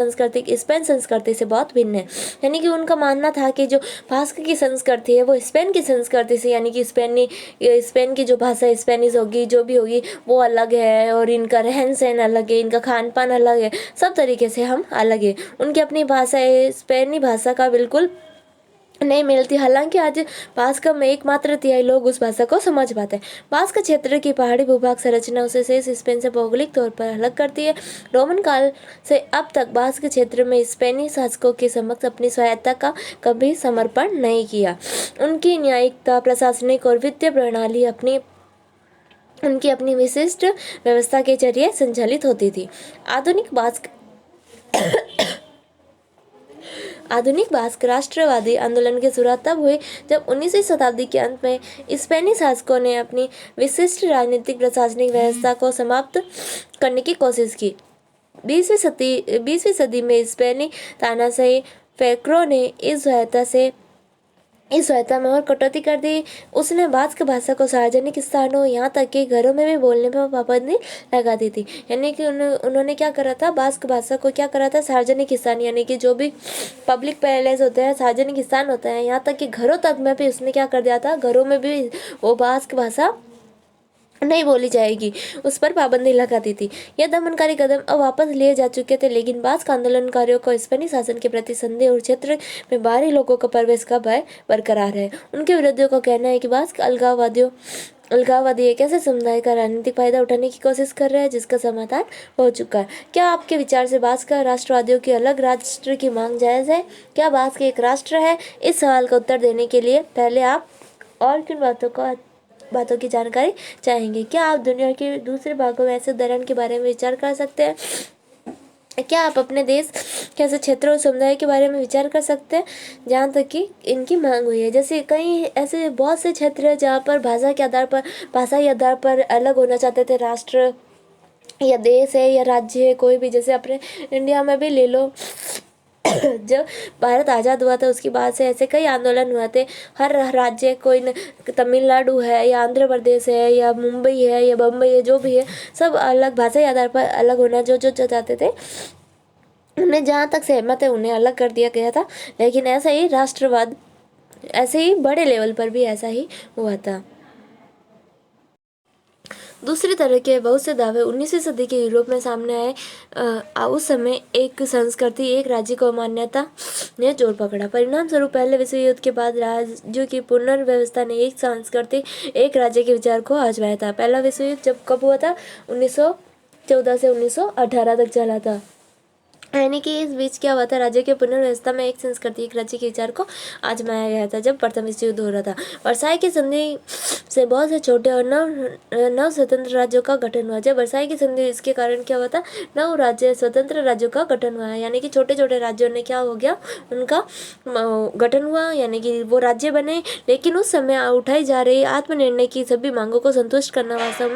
संस्कृति स्पेन संस्कृति से बहुत भिन्न है। यानी कि उनका मानना था कि जो बास्क की संस्कृति है वो स्पेन की संस्कृति से, यानी कि स्पेन की जो भाषा स्पेनिश होगी, जो भी होगी वो अलग है, और इनका रहन सहन अलग है, इनका खान पान अलग है, सब तरीके से हम अलग है। उनकी अपनी भाषा है, स्पेनी भाषा का बिल्कुल नहीं मिलती। हालांकि आज बास्क में एकमात्र तिहाई लोग उस भाषा को समझ पाते हैं। बास्क क्षेत्र की पहाड़ी भूभाग संरचना उसे शेष स्पेन से भौगोलिक तौर पर अलग करती है। रोमन काल से अब तक बास्क क्षेत्र में स्पेनी शासकों के समक्ष अपनी स्वायत्तता का कभी समर्पण नहीं किया। उनकी न्यायिकता, प्रशासनिक और वित्तीय प्रणाली उनकी अपनी विशिष्ट व्यवस्था के जरिए संचालित होती थी। आधुनिक बास्क राष्ट्रवादी आंदोलन की शुरुआत तब हुई जब 19वीं शताब्दी के अंत में स्पेनी शासकों ने अपनी विशिष्ट राजनीतिक प्रशासनिक व्यवस्था को समाप्त करने की कोशिश की। 20वीं सदी में स्पेनी तानाशाही फैक्रो ने इस सहायता में और कटौती कर दी। उसने बास्क भाषा को सार्वजनिक स्थानों, यहाँ तक कि घरों में भी बोलने पर पाबंदी लगा दी थी। यानी कि उन्होंने क्या करा था, बास्क भाषा को क्या करा था, सार्वजनिक स्थान यानी कि जो भी पब्लिक पैलेस होते हैं, सार्वजनिक स्थान होता है, यहाँ तक कि घरों तक में भी उसने क्या कर दिया था, घरों में भी वो बास्क भाषा नहीं बोली जाएगी, उस पर पाबंदी लगा दी थी। यह दमनकारी कदम अब वापस लिए जा चुके थे, लेकिन बास्क आंदोलनकारियों को स्पेनी शासन के प्रति संदेह और क्षेत्र में बाहरी लोगों का प्रवेश का भय बरकरार है। उनके विरोधियों का कहना है कि बास्क अलगाववादी एक ऐसे समुदाय का राजनीतिक फायदा उठाने की कोशिश कर रहे हैं जिसका समाधान हो चुका है। क्या आपके विचार से बास्क राष्ट्रवादियों की अलग राष्ट्र की मांग जायज़ है? क्या बास्क एक राष्ट्र है? इस सवाल का उत्तर देने के लिए पहले आप और किन बातों की जानकारी चाहेंगे? क्या आप दुनिया के दूसरे भागों में ऐसे उदाहरण के बारे में विचार कर सकते हैं? क्या आप अपने देश के ऐसे क्षेत्रों और समुदाय के बारे में विचार कर सकते हैं जहाँ तक कि इनकी मांग हुई है? जैसे कई ऐसे बहुत से क्षेत्र हैं जहाँ पर भाषा के आधार पर अलग होना चाहते थे राष्ट्र या देश है या राज्य है, कोई भी। जैसे अपने इंडिया में भी ले लो, जब भारत आज़ाद हुआ था उसके बाद से ऐसे कई आंदोलन हुए थे। हर राज्य, कोई तमिलनाडु है या आंध्र प्रदेश है या मुंबई है या बम्बई है, जो भी है, सब अलग भाषा के आधार पर अलग होना जो चाहते थे, उन्हें जहाँ तक सहमत है उन्हें अलग कर दिया गया था। लेकिन ऐसा ही राष्ट्रवाद, ऐसे ही बड़े लेवल पर भी ऐसा ही हुआ था। दूसरी तरह के बहुत से दावे 19वीं सदी के यूरोप में सामने आए। उस समय एक संस्कृति, एक राज्य को मान्यता ने जोर पकड़ा। परिणाम स्वरूप पहले विश्व युद्ध के बाद राज्यों की पुनर्व्यवस्था ने एक संस्कृति, एक राज्य के विचार को आजमाया था। पहला विश्व युद्ध जब कब हुआ था? 1914 से 1918 तक चला था। यानी कि इस बीच क्या हुआ था, राज्य के पुनर्व्यवस्था में एक संस्कृति, एक राज्य के विचार को आजमाया गया था जब प्रथम विश्व युद्ध हो रहा था। वर्साई की संधि से बहुत से छोटे और नव स्वतंत्र राज्यों का गठन हुआ। जब वर्साई की संधि, इसके कारण क्या हुआ था, स्वतंत्र राज्यों का गठन हुआ। यानी कि छोटे छोटे राज्यों ने क्या हो गया, उनका गठन हुआ, यानी कि वो राज्य बने। लेकिन उस समय उठाई जा रही आत्मनिर्णय की सभी मांगों को संतुष्ट करना वास्तव में